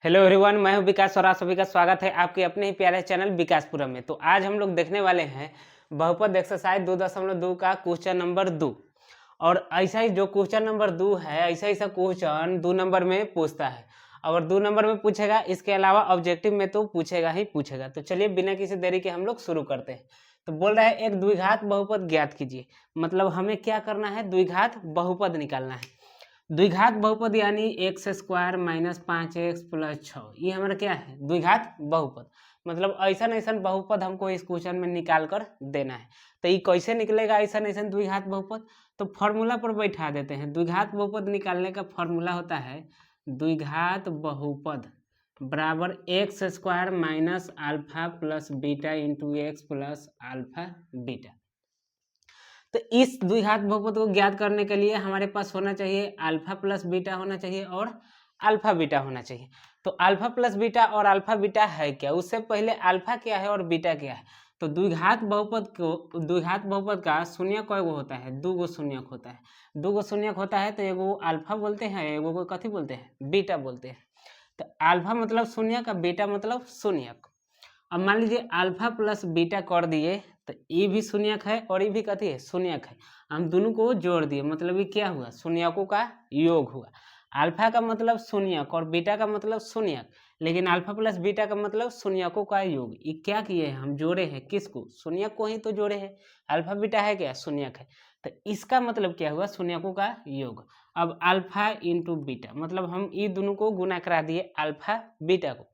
Hello everyone, मैं हूं विकास और आप सभी का स्वागत है आपके अपने ही प्यारे चैनल विकासपुरम में। तो आज हम लोग देखने वाले हैं बहुपद एक्सरसाइज 2.2 का क्वेश्चन नंबर 2। और ऐसा ही जो क्वेश्चन नंबर 2 है, ऐसा क्वेश्चन 2 नंबर में पूछता है। अगर 2 नंबर में पूछेगा, इसके अलावा ऑब्जेक्टिव में तो पूछेगा ही पूछेगा। तो चलिए बिना किसी देरी के हम लोग शुरू करते हैं। तो बोल रहा है एक द्विघात बहुपद ज्ञात कीजिए। मतलब हमें क्या करना है, द्विघात बहुपद निकालना है। द्विघात बहुपद यानी x square minus 5x plus 6, ये हमारा क्या है, द्विघात बहुपद। मतलब ऐसा बहुपद हमको इस क्वेश्चन में निकाल कर देना है। तो ये कैसे निकलेगा ऐसा द्विघात बहुपद? तो फॉर्मूला पर बैठा देते हैं। द्विघात बहुपद निकालने का फॉर्मूला होता है द्विघात बहुपद बराबर x square minus alpha plus beta into x plus alpha beta. तो इस द्विघात बहुपद को ज्ञात करने के लिए हमारे पास होना चाहिए अल्फा प्लस बीटा होना चाहिए और अल्फा बीटा होना चाहिए। तो अल्फा प्लस बीटा और अल्फा बीटा है क्या, उससे पहले अल्फा क्या है और बीटा क्या है। तो द्विघात बहुपद का शून्यक कय गो होता है, 2 गो शून्यक होता है। 2 गो शून्यक होता है तो एगो अल्फा बोलते हैं, एगो को कथी बोलते हैं, बीटा बोलते हैं। तो अल्फा मतलब शून्यक, बीटा मतलब शून्यक। अब मान लीजिए अल्फा प्लस बीटा कर दिए तो ये भी शून्यक है और ये भी कथी है, शून्यक है। हम दोनों को जोड़ दिए, मतलब ये क्या हुआ, शून्यकों का योग हुआ। अल्फा का मतलब शून्यक और बीटा का मतलब शून्यक, लेकिन अल्फा प्लस बीटा का मतलब शून्यकों का योग। ये क्या किए हैं, हम जोड़े हैं किसको, शून्यक को ही तो जोड़े हैं। अल्फा बीटा है क्या, शून्यक है। तो इसका मतलब क्या हुआ, शून्यकों का योग। अब अल्फा इंटू बीटा, मतलब हम ये दोनों को गुना करा दिए अल्फा बीटा को।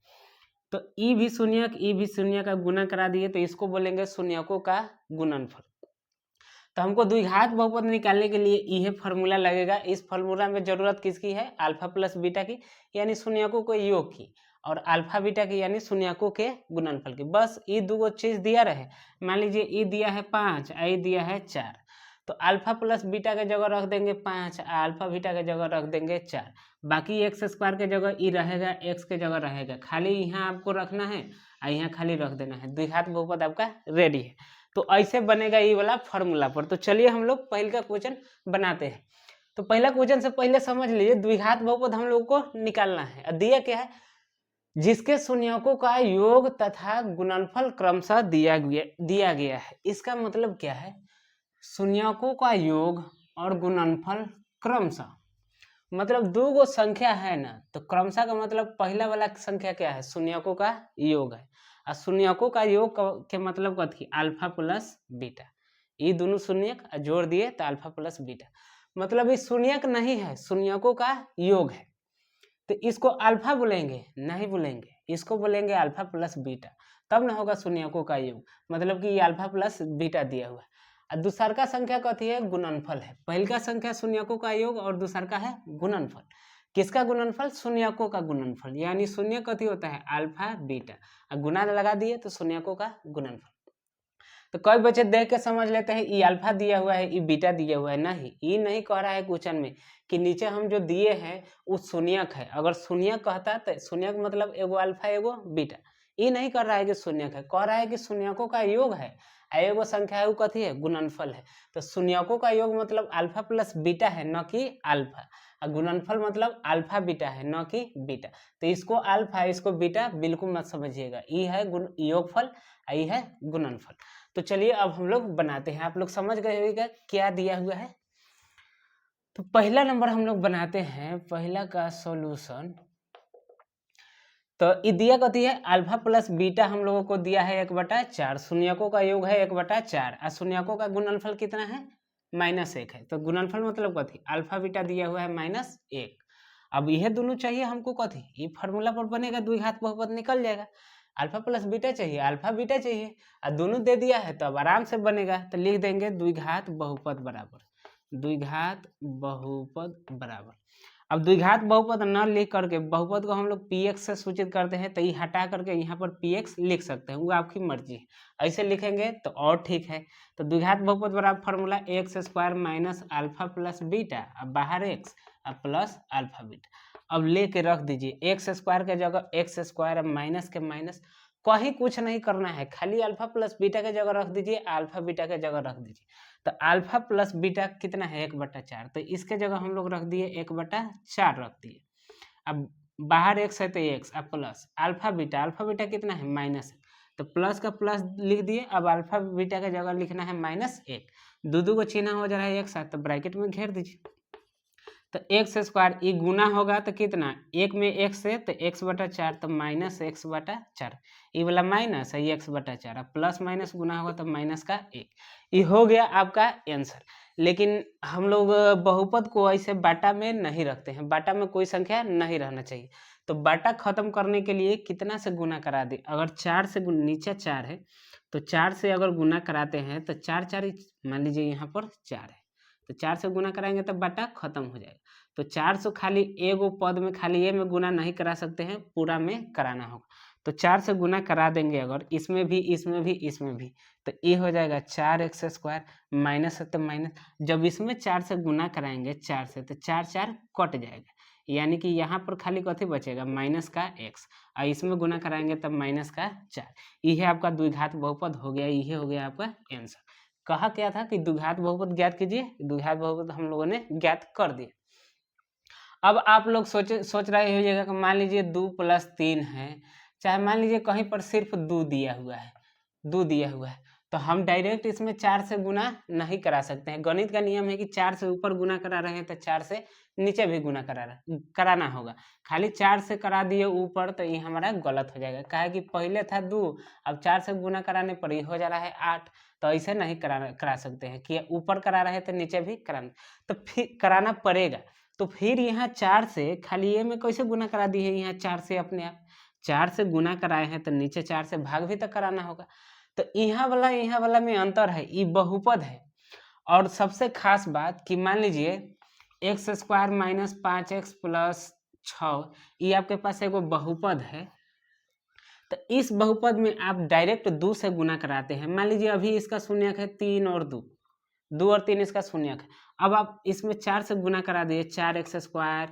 तो ई भी शून्य का गुना करा दिए तो इसको बोलेंगे शून्यकों का गुणनफल। तो हमको द्विघात बहुपद निकालने के लिए यह फॉर्मूला लगेगा। इस फॉर्मूला में जरूरत किसकी है, अल्फा प्लस बीटा की यानी शून्यकों के योग की, और अल्फा बीटा की यानी शून्यकों के गुणनफल की। बस ये दो चीज दिया रहे। मान लीजिए ये दिया है 5, ये दिया है 4, तो अल्फा प्लस बीटा के जगह रख देंगे 5, अल्फा बीटा के जगह रख देंगे 4। बाकी एक्स स्क्वायर के जगह ई रहेगा, एक्स के जगह रहेगा, खाली यहाँ आपको रखना है और यहाँ खाली रख देना है। द्विघात बहुपद आपका रेडी है। तो ऐसे बनेगा ये वाला फॉर्मूला पर। तो चलिए हम लोग पहले का क्वेश्चन बनाते हैं। तो पहला क्वेश्चन से पहले समझ लीजिए द्विघात बहुपद हम लोग को निकालना है। दिया क्या है, जिसके शून्यकों का योग तथा गुणनफल क्रमशः दिया गया है। इसका मतलब क्या है, शून्यकों का योग और गुणनफल क्रमशः, मतलब दो गो संख्या है ना, तो क्रमशः का मतलब पहला वाला संख्या क्या है, शून्यकों का योग है। और शून्यकों का योग के मतलब कथी, अल्फा प्लस बीटा। ये दोनों शून्यक जोड़ दिए तो अल्फा प्लस बीटा, मतलब ये शून्यक नहीं है, शून्यकों का योग है। तो इसको अल्फा बोलेंगे, नहीं बोलेंगे, इसको बोलेंगे अल्फा प्लस बीटा, तब ना होगा शून्यकों का योग। मतलब कि ये अल्फा प्लस बीटा दिया हुआ है। और दूसर का संख्या कथी है, गुणनफल है। पहल का संख्या शून्यकों का योग और दूसर का है गुणनफल। किसका गुणनफल, शून्यकों का गुणनफल। यानी शून्य कथी होता है, अल्फा बीटा, और गुना लगा दिए तो शून्यकों का गुणनफल। तो कई बच्चे देख के समझ लेते हैं ये अल्फा दिया हुआ है, ये बीटा दिया हुआ है। नहीं, ये नहीं कह रहा है क्वेश्चन में कि नीचे हम जो दिए हैं वो शून्यक है। अगर शून्यक कहता तो शून्यक मतलब एगो अल्फा एगो बीटा, ये नहीं कर रहा है कि शून्यक है, कह रहा है कि शून्यकों का योग है, एगो संख्या है वो कथी है, गुणनफल है। तो शून्यकों का योग मतलब अल्फा प्लस बीटा है, न कि अल्फा। और गुणनफल मतलब अल्फा बीटा है, न कि बीटा। तो इसको अल्फा इसको बीटा बिल्कुल मत समझिएगा। ये है योगफल, ये है गुणनफल। तो चलिए अब हम लोग बनाते हैं। आप लोग समझ गए होगा क्या दिया हुआ है। तो पहला नंबर हम लोग बनाते हैं, पहला का सॉल्यूशन। तो ये दिया कथी है, अल्फा प्लस बीटा हम लोगों को दिया है 1/4, शून्यकों का योग है 1/4, और शून्यकों का गुणनफल कितना है, -1 है। तो गुणनफल मतलब कथी, अल्फा बीटा दिया हुआ है -1। अब यह दोनों चाहिए हमको कथी, ये फार्मूला पर बनेगा, द्विघात बहुपद निकल जाएगा। अल्फा प्लस बीटा चाहिए, अल्फा बीटा चाहिए, और दोनों दे दिया है तो अब आराम से बनेगा। तो लिख देंगे द्विघात बहुपद बराबर, द्विघात बहुपद बराबर। अब द्विघात बहुपद न लिख करके बहुपद को हम लोग px से सूचित करते हैं, तो ये हटा करके यहाँ पर px लिख सकते हैं, वो आपकी मर्जी है। ऐसे लिखेंगे तो और ठीक है। तो द्विघात बहुपद बराबर formula x square minus alpha plus beta, अब बाहर एक्स अब प्लस अल्फा बीटा। अब लेके रख दीजिए एक्स स्क्वायर के जगह एक्स स्क्वायर, अब माइनस के माइनस, कहीं कुछ नहीं करना है, खाली अल्फा प्लस बीटा के जगह रख दीजिए, अल्फा बीटा के जगह रख दीजिए। तो अल्फा प्लस बीटा कितना है, 1/4, तो इसके जगह हम लोग रख दिए 1/4 रख दिए। अब बाहर एक्स है तो एक्स, अब प्लस अल्फा बीटा कितना है माइनस, तो प्लस का प्लस लिख दिए। अब अल्फा बीटा का जगह लिखना है -1, दो को चिन्ह हो जा रहा है एक साथ, तो ब्रैकेट में घेर दीजिए। तो एक्स स्क्वायर ये गुना होगा तो कितना, एक में एक्स है तो x/4, तो -x/4, ये वाला माइनस है, ये x/4, अब प्लस माइनस गुना होगा तो माइनस का 1। ये हो गया आपका आंसर। लेकिन हम लोग बहुपद को ऐसे बाटा में नहीं रखते हैं, बाटा में कोई संख्या नहीं रहना चाहिए। तो बाटा खत्म करने के लिए कितना से गुना करा दे, अगर 4 से नीचे 4 है तो 4 से अगर गुना कराते हैं तो 4 मान लीजिए यहाँ पर 4 है, तो 4 से गुना कराएंगे तब बाटा खत्म हो जाएगा। तो 4 से खाली एगो पद में खाली ये में गुना नहीं करा सकते हैं, पूरा में कराना होगा। तो 4 से गुना करा देंगे अगर इसमें भी इसमें भी इसमें भी, तो ये हो जाएगा 4x² माइनस है तो माइनस, जब इसमें 4 से गुना कराएंगे 4 से तो 4 कट जाएगा, यानी कि यहाँ पर खाली कथी बचेगा माइनस का x, और इसमें गुना कराएंगे तब माइनस का 4। यह आपका द्विघात बहुपद हो गया, यह हो गया आपका आंसर। कहा क्या था कि द्विघात बहुपद ज्ञात कीजिए, द्विघात बहुपद हम लोगों ने ज्ञात कर दिया। अब आप लोग सोच रहे होइएगा कि मान लीजिए 2 + 3 है, चाहे मान लीजिए कहीं पर सिर्फ 2 दिया हुआ है, 2 दिया हुआ है, तो हम डायरेक्ट इसमें 4 से गुना नहीं करा सकते हैं। गणित का नियम है कि 4 से ऊपर गुना करा रहे हैं तो 4 से नीचे भी गुना कराना होगा। खाली 4 से करा दिए ऊपर तो ये हमारा गलत हो जाएगा, काहे कि पहले था 2, अब 4 से गुना कराने पर ही हो जा रहा है 8, तो ऐसे नहीं करा सकते हैं कि ऊपर करा रहे तो नीचे भी कराना, तो फिर कराना पड़ेगा। तो फिर यहाँ 4 से खाली ये में कैसे गुना करा दी है, यहाँ 4 से अपने आप 4 से गुना कराए हैं तो नीचे 4 से भाग भी तो कराना होगा। तो यहाँ वाला में अंतर है, ये बहुपद है। और सबसे खास बात कि मान लीजिए x² - 5x + 6 ये आपके पास एगो बहुपद है, तो इस बहुपद में आप डायरेक्ट 2 से गुना कराते हैं। मान लीजिए अभी इसका शून्यक है 3 और 2, 2 और 3 इसका शून्यक है। अब आप इसमें 4 से गुना करा दिए, 4x²,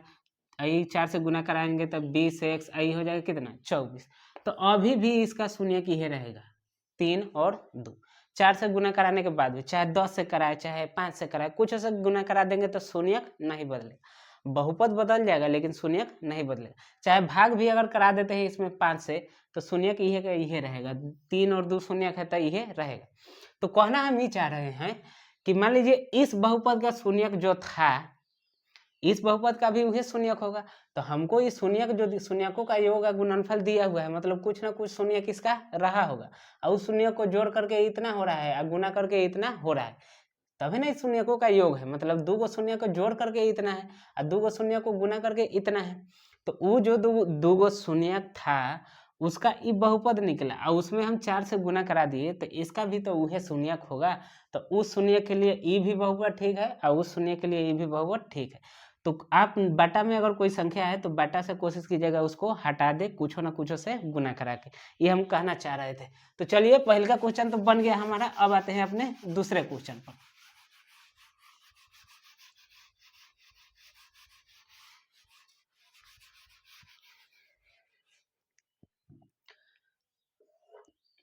आई 4 से गुना कराएंगे तब 20x, आई हो जाएगा कितना 24। तो अभी भी इसका शून्यक ये रहेगा 3 और 2। 4 से गुना कराने के बाद भी चाहे 10 से कराए चाहे 5 से कराए, कुछ से गुना करा देंगे तो शून्यक नहीं बदलेगा। बहुपद बदल जाएगा लेकिन शून्यक नहीं बदलेगा। चाहे भाग भी अगर करा देते हैं इसमें 5 से तो शून्यक यह रहेगा, 3 और 2 शून्यक है तो यह रहेगा। तो कहना हम ये चाह रहे हैं कि मान लीजिए इस बहुपद का शून्यक जो था, इस बहुपद का भी वही शून्यक होगा। तो हमको ये शून्यक जो शून्यकों का योग का गुणनफल दिया हुआ है, मतलब कुछ ना कुछ शून्यक इसका रहा होगा, और उस शून्यक को जोड़ करके इतना हो रहा है और गुना करके इतना हो रहा है, तभी ना इस शून्यकों का योग है। मतलब 2 गो शून्य को जोड़ करके इतना है और 2 गो शून्य को गुना करके इतना है। तो वो जो 2 गो शून्यक था उसका ये बहुपद निकला और उसमें हम 4 से गुना करा दिए, तो इसका भी तो वह शून्यक होगा। तो उस शून्य के लिए ये भी बहुपद ठीक है और उस शून्य के लिए ये भी बहुपद ठीक है। तो आप बाटा में अगर कोई संख्या है तो बाटा से कोशिश कीजिएगा उसको हटा दे, कुछ ना कुछ से गुना करा के, ये हम कहना चाह रहे थे। तो चलिए पहले का क्वेश्चन तो बन गया हमारा, अब आते हैं अपने दूसरे क्वेश्चन पर।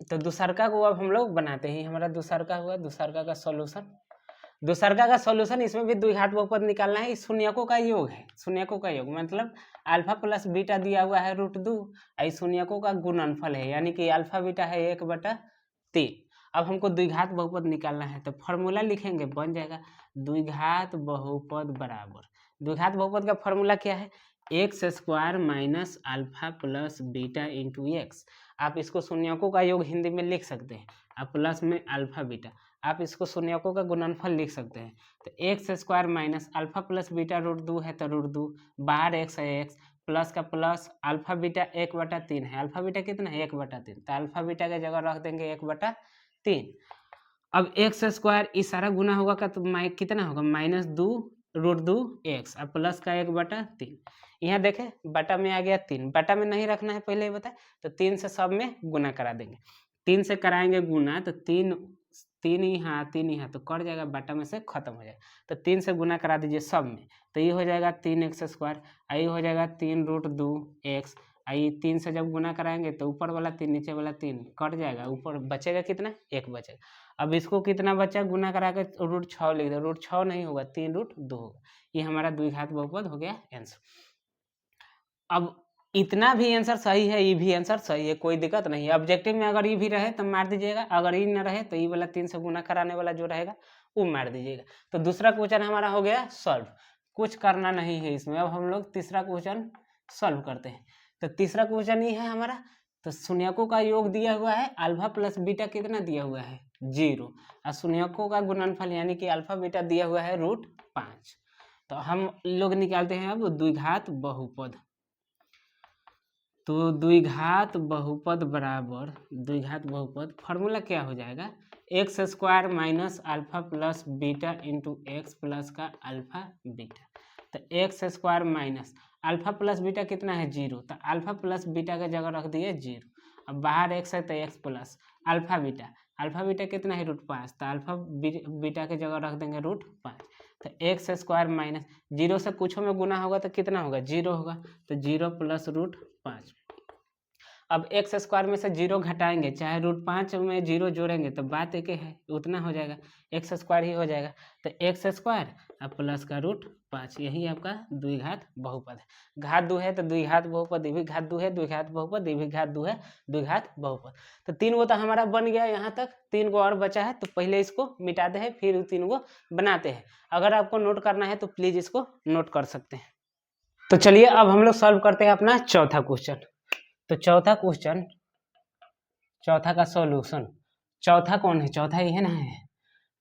तो दूसरका को अब हम लोग बनाते हैं, हमारा दूसरका हुआ, दूसरका का सॉल्यूशन। दूसरका का सॉल्यूशन, इसमें भी द्विघात बहुपद निकालना है। इस शून्यकों का योग है, शून्यकों का योग मतलब अल्फा प्लस बीटा दिया हुआ है √2, इस शून्यकों का गुणनफल है, यानी कि अल्फा बीटा है 1/3। अब हमको द्विघात बहुपद निकालना है, तो फॉर्मूला लिखेंगे, बन जाएगा द्विघात बहुपद बराबर, द्विघात बहुपद का फॉर्मूला क्या है, x² - alpha plus beta into x. आप इसको शून्यकों का योग हिंदी में लिख सकते हैं, और प्लस में अल्फा बीटा, आप इसको शून्यकों का गुणनफल लिख सकते हैं। तो x² - अल्फा प्लस बीटा √2 है तो √2, बाहर x है x, प्लस का प्लस, अल्फा बीटा 1/3 है, अल्फा बीटा कितना है 1/3, तो अल्फा बीटा की जगह रख देंगे 1/3। अब x² इस सारा गुना होगा का तो कितना होगा -2 √2x, अब प्लस का 1/3। यहाँ देखें बटा में आ गया 3, बटा में नहीं रखना है पहले ही बताए, तो 3 से सब में गुना करा देंगे, 3 से कराएंगे गुना तो 3 यहाँ तो कट जाएगा, बटा में से खत्म हो जाएगा। तो 3 से गुना करा दीजिए सब में, तो ये हो जाएगा 3x², आई हो जाएगा 3 √2x, आई 3 से जब गुना कराएंगे तो ऊपर वाला 3 नीचे वाला 3 कट जाएगा, ऊपर बचेगा कितना 1 बचेगा। अब इसको कितना बचा गुना करा के √6 लिख दो, √6 नहीं होगा 3 √2 होगा। ये हमारा द्विघात बहुपद हो गया आंसर। अब इतना भी आंसर सही है, ये भी आंसर सही है, कोई दिक्कत नहीं है। ऑब्जेक्टिव में अगर ये भी रहे तो मार दीजिएगा, अगर ये न रहे तो ये वाला 3 से गुना कराने वाला जो रहेगा वो मार दीजिएगा। तो दूसरा क्वेश्चन हमारा हो गया सॉल्व, कुछ करना नहीं है इसमें। अब हम लोग तीसरा क्वेश्चन सॉल्व करते हैं। तो तीसरा क्वेश्चन ये है हमारा, तो शून्यकों का योग दिया हुआ है, अल्फा प्लस बीटा कितना दिया हुआ है 0, और शून्यकों का गुणनफल यानी कि अल्फा बीटा दिया हुआ है √5। तो हम लोग निकालते हैं अब द्विघात बहुपद। तो द्विघात बहुपद बराबर द्विघात बहुपद फॉर्मूला क्या हो जाएगा, x square minus alpha plus beta into x plus का अल्फा बीटा। तो x square minus alpha plus beta कितना है 0, तो अल्फा प्लस बीटा का जगह रख दिए 0। अब बाहर एक्स है तो एक्स प्लस अल्फा बीटा कितना है √5, तो अल्फा बीटा के जगह रख देंगे √5। तो एक्स स्क्वायर माइनस 0 से कुछ में गुना होगा तो कितना होगा 0 होगा, तो 0 प्लस √5। अब एक्स स्क्वायर में से 0 घटाएंगे, चाहे √5 में 0 जोड़ेंगे तो बात एक है, उतना हो जाएगा, एक्स स्क्वायर ही हो जाएगा। तो एक्स स्क्वायर अब प्लस का √5, यही आपका द्विघात बहुपद है। घात 2 है तो द्विघात बहुपद, ये भी घात 2 है, द्विघात बहुपद, ये भी घात 2 है, द्विघात बहुपद। तो 3 गो तो हमारा बन गया, यहाँ तक 3 गो और बचा है, तो पहले इसको मिटाते हैं फिर 3 गो बनाते हैं। अगर आपको नोट करना है तो प्लीज इसको नोट कर सकते हैं। तो चलिए अब हम लोग सॉल्व करते हैं अपना चौथा क्वेश्चन। तो चौथा क्वेश्चन, चौथा का सॉल्यूशन, चौथा कौन है, चौथा ही है ना है।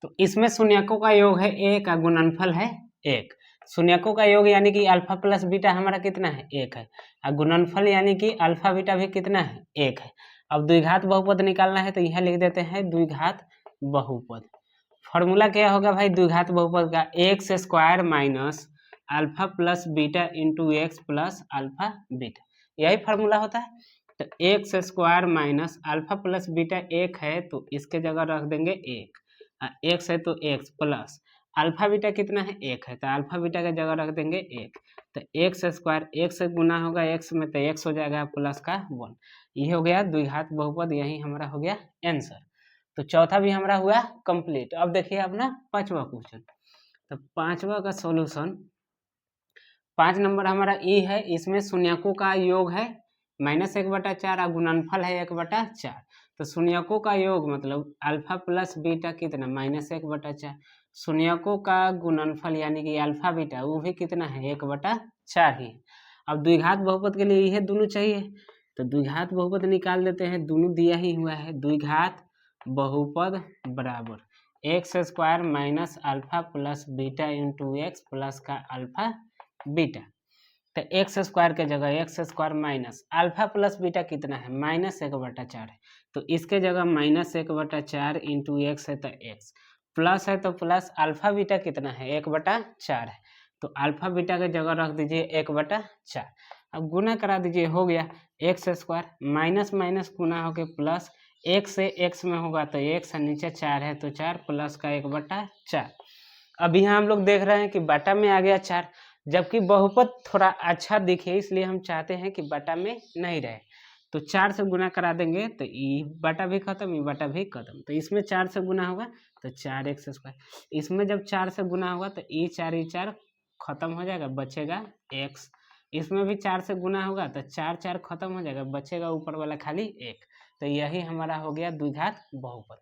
तो इसमें शून्यकों का योग है 1 का गुणनफल है 1। शून्यकों का योग यानी कि अल्फा प्लस बीटा हमारा कितना है 1 है, और गुणनफल यानी कि अल्फा बीटा भी कितना है 1 है। अब द्विघात बहुपद निकालना है तो यह लिख देते हैं द्विघात बहुपद। फॉर्मूला क्या होगा भाई द्विघात बहुपद का, x square minus alpha plus beta into x plus alpha beta, यही फार्मूला होता है। तो x square minus alpha plus beta 1 है तो इसके जगह रख देंगे 1, एक्स है तो एक्स प्लस अल्फा बीटा कितना है 1 है, तो अल्फा बीटा का जगह रख देंगे 1। तो एक्स स्क्वायर 1 से गुना होगा एक्स में तो एक्स हो जाएगा प्लस का 1। ये हो गया द्विघात बहुपद, यही हमारा हो गया आंसर। तो चौथा भी हमारा हुआ कंप्लीट। अब देखिए अपना पांचवा क्वेश्चन। तो पांचवा का सॉल्यूशन, 5 नंबर हमारा ई है, इसमें शून्यकों का योग है -1/4 और गुणनफल है 1/4। तो शून्यकों का योग मतलब अल्फा प्लस बीटा कितना -1/4, शून्यकों का गुणनफल यानी कि अल्फा बीटा वो भी कितना है 1/4 ही। अब द्विघात बहुपद के लिए यह दोनों चाहिए, तो द्विघात बहुपद निकाल देते हैं, दोनों दिया ही हुआ है। द्विघात बहुपद बराबर x square minus alpha plus beta into x plus का अल्फा बीटा। तो एक्स स्क्वायर के जगह x square minus alpha plus beta कितना है -1/4 है, तो इसके जगह -1/4 इंटू एक्स है तो एक्स, प्लस है तो प्लस अल्फा बीटा कितना है 1/4 है, तो अल्फा बीटा के जगह रख दीजिए 1/4। अब गुना करा दीजिए, हो गया एक्स स्क्वायर माइनस माइनस गुना होके प्लस, एक से एक्स में होगा तो एक्स, नीचे 4 है तो 4 प्लस का 1/4। अब यहाँ हम लोग देख रहे हैं कि बटा में आ गया 4, जबकि बहुपद थोड़ा अच्छा दिखे इसलिए हम चाहते हैं कि बटा में नहीं रहे, तो 4 से गुना करा देंगे तो ई बटा भी खत्म, ई बटा भी खत्म। तो इसमें 4 से गुना होगा तो 4x स्क्वायर, इसमें जब 4 से गुना होगा तो ई 4 खत्म हो जाएगा, बचेगा x। इसमें भी 4 से गुना होगा तो 4 खत्म हो जाएगा, बचेगा ऊपर वाला खाली 1। तो यही हमारा हो गया द्विघात बहुपद।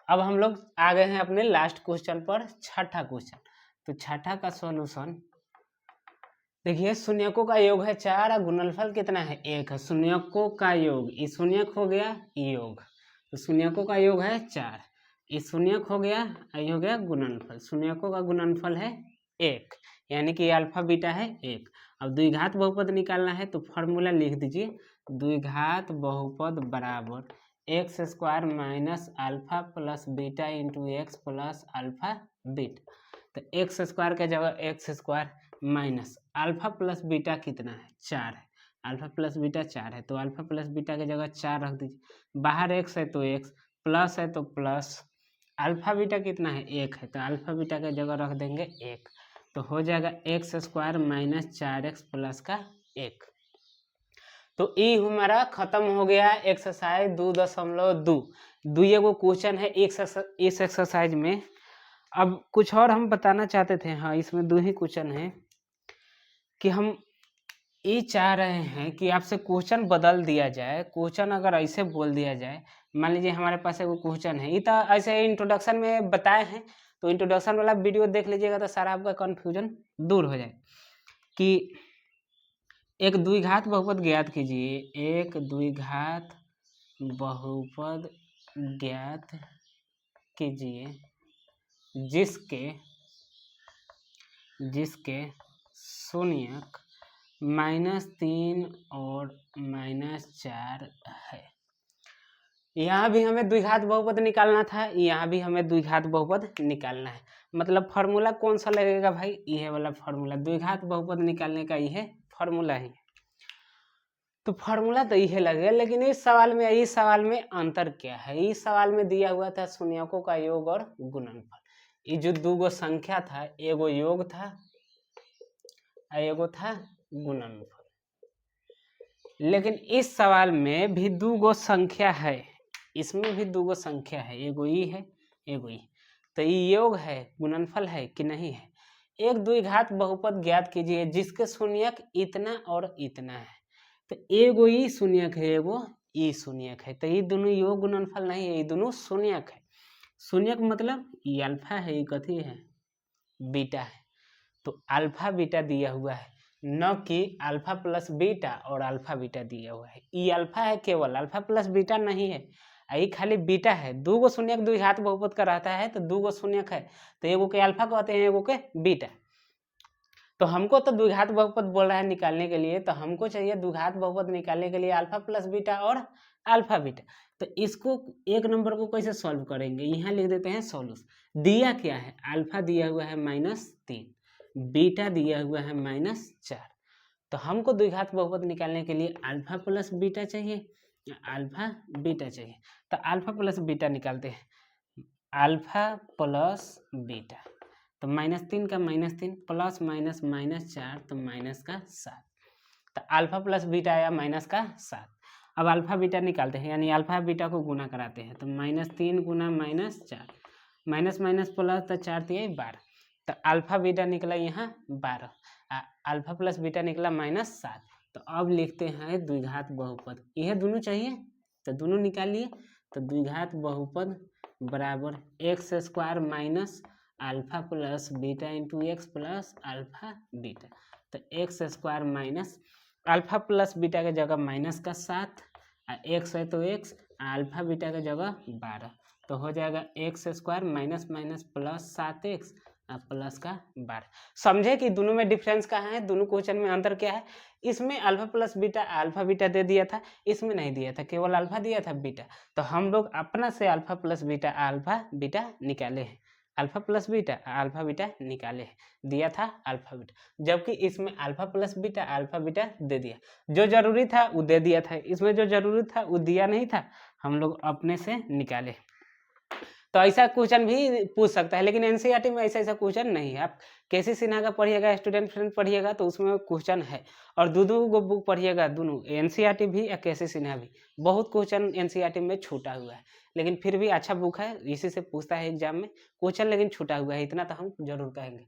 अब हम लोग आ गए हैं अपने लास्ट क्वेश्चन पर, छठा क्वेश्चन। तो छठा का सॉल्यूशन देखिए, शून्यकों का योग है 4 और गुणनफल कितना है 1 है। शून्यकों का योग, ये शून्यक हो गया योग, तो शून्यकों का योग है 4, ये शून्यक हो गया, ये हो गया गुणनफल। शून्यकों का गुणनफल है 1 यानी कि अल्फा बीटा है 1। अब द्विघात बहुपद निकालना है तो फॉर्मूला लिख दीजिए, द्विघात बहुपद बराबर x square minus alpha plus beta into x plus alpha beta. तो एक्स स्क्वायर के जगह x square minus alpha plus beta कितना है 4 है, अल्फा प्लस बीटा 4 है, तो अल्फा प्लस बीटा के जगह 4 रख दीजिए, बाहर एक्स है तो एक्स, प्लस है तो प्लस, अल्फा बीटा कितना है 1 है, तो अल्फा बीटा के जगह रख देंगे 1, तो हो जाएगा x square minus 4x plus का 1। तो ई हमारा खत्म हो गया एक्सरसाइज 2.2। दुइये को क्वेश्चन है इस एक्सरसाइज में। अब कुछ और हम बताना चाहते थे, हाँ इसमें 2 ही क्वेश्चन है कि हम ये चाह रहे हैं कि आपसे क्वेश्चन बदल दिया जाए। क्वेश्चन अगर ऐसे बोल दिया जाए, मान लीजिए हमारे पास एक क्वेश्चन है, ये तो ऐसे इंट्रोडक्शन में बताए हैं, तो इंट्रोडक्शन वाला वीडियो देख लीजिएगा तो सारा आपका कन्फ्यूजन दूर हो जाए। कि एक द्विघात बहुपद ज्ञात कीजिए, एक द्विघात बहुपद ज्ञात कीजिए जिसके शून्यक -3 और -4 है। यहाँ भी हमें द्विघात बहुपद निकालना था, यहाँ भी हमें द्विघात बहुपद निकालना है। मतलब फार्मूला कौन सा लगेगा भाई? यह वाला फार्मूला, द्विघात बहुपद निकालने का यह फार्मूला है। तो फार्मूला तो यह लगेगा, लेकिन इस सवाल में अंतर क्या है? इस सवाल में दिया हुआ था शून्यकों का योग और गुणनफल। ये जो दो गो संख्या था, एगो योग था और एगो था गुणनफल। लेकिन इस सवाल में भी दो गो संख्या है, इसमें भी दो गो संख्या है, एगो ई है एगो ई। तो ये योग है, गुणनफल है कि नहीं है? एक द्विघात बहुपद ज्ञात कीजिए जिसके शून्यक इतना और इतना है। तो एगो ई शून्यक है, एगो ई शून्यक है, तो ये दोनों योग गुणनफल नहीं है, ये दोनों शून्यक है। शून्यक मतलब ये अल्फा है, ये कथी है? बीटा है। तो अल्फा बीटा दिया हुआ है, न कि अल्फा प्लस बीटा और अल्फा बीटा दिया हुआ है। ये अल्फा है केवल, अल्फा प्लस बीटा नहीं है, ये खाली बीटा है। दो गो शून्यक द्विघात बहुपद का रहता है, तो दो गो शून्यक है, तो एगो के अल्फा कहते हैं, एगो के बीटा। तो हमको तो द्विघात बहुपद बोल रहा है निकालने के लिए, तो हमको चाहिए द्विघात बहुपद निकालने के लिए अल्फा प्लस बीटा और अल्फा बीटा। तो इसको एक नंबर को कैसे सॉल्व करेंगे? यहाँ लिख देते हैं सॉल्यूशन। दिया क्या है? अल्फा दिया हुआ है -3, बीटा दिया हुआ है -4। तो हमको द्विघात बहुपद निकालने के लिए अल्फा प्लस बीटा चाहिए, अल्फा बीटा चाहिए। तो अल्फा प्लस बीटा निकालते हैं, अल्फा प्लस बीटा, तो -3 का -3 प्लस माइनस -4, तो -7। तो अल्फा प्लस बीटा आया -7। अब अल्फा बीटा निकालते हैं, यानी अल्फा बीटा को गुना कराते हैं। तो -3 गुना -4, माइनस माइनस प्लस, तो 4 3 12। तो अल्फा बीटा निकला यहाँ 12, अल्फा प्लस बीटा निकला -7। तो अब लिखते हैं द्विघात बहुपद, यह दोनों चाहिए तो दोनों निकालिए। तो द्विघात बहुपद बराबर x² minus alpha plus beta into x plus alpha beta. तो x² minus alpha plus beta के जगह -7, एक्स है तो x, अल्फा बीटा के जगह 12, तो हो जाएगा x² minus minus plus 7x plus का 12। समझे कि दोनों में डिफरेंस कहाँ है, दोनों क्वेश्चन में अंतर क्या है? इसमें alpha plus beta alpha beta दे दिया था, इसमें नहीं दिया था, केवल अल्फा दिया था बीटा। तो हम लोग अपना से alpha plus beta alpha beta निकाले हैं, alpha plus beta alpha beta निकाले हैं, दिया था अल्फा बीटा। जबकि इसमें alpha plus beta alpha beta दे दिया, जो जरूरी था वो दे दिया था, इसमें जो जरूरी था वो दिया नहीं था, हम लोग अपने से निकाले। तो ऐसा क्वेश्चन भी पूछ सकता है, लेकिन एनसीईआरटी में ऐसा क्वेश्चन नहीं है। आप केसी सिन्हा का पढ़िएगा, स्टूडेंट फ्रेंड पढ़िएगा, तो उसमें क्वेश्चन है। और दोनों बुक पढ़िएगा, दोनों एनसीईआरटी भी और केसी सिन्हा भी, बहुत क्वेश्चन एनसीईआरटी में छूटा हुआ है, लेकिन फिर भी अच्छा बुक है, इसी से पूछता है एग्जाम में क्वेश्चन, लेकिन छूटा हुआ है, इतना तो हम जरूर कहेंगे।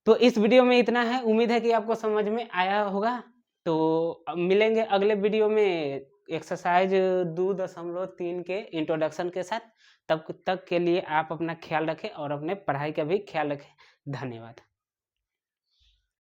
तो इस वीडियो में इतना है, उम्मीद है कि आपको समझ में आया होगा। तो मिलेंगे अगले वीडियो में एक्सरसाइज 2.3 के इंट्रोडक्शन के साथ। तब तक के लिए आप अपना ख्याल रखें और अपने पढ़ाई का भी ख्याल रखें। धन्यवाद।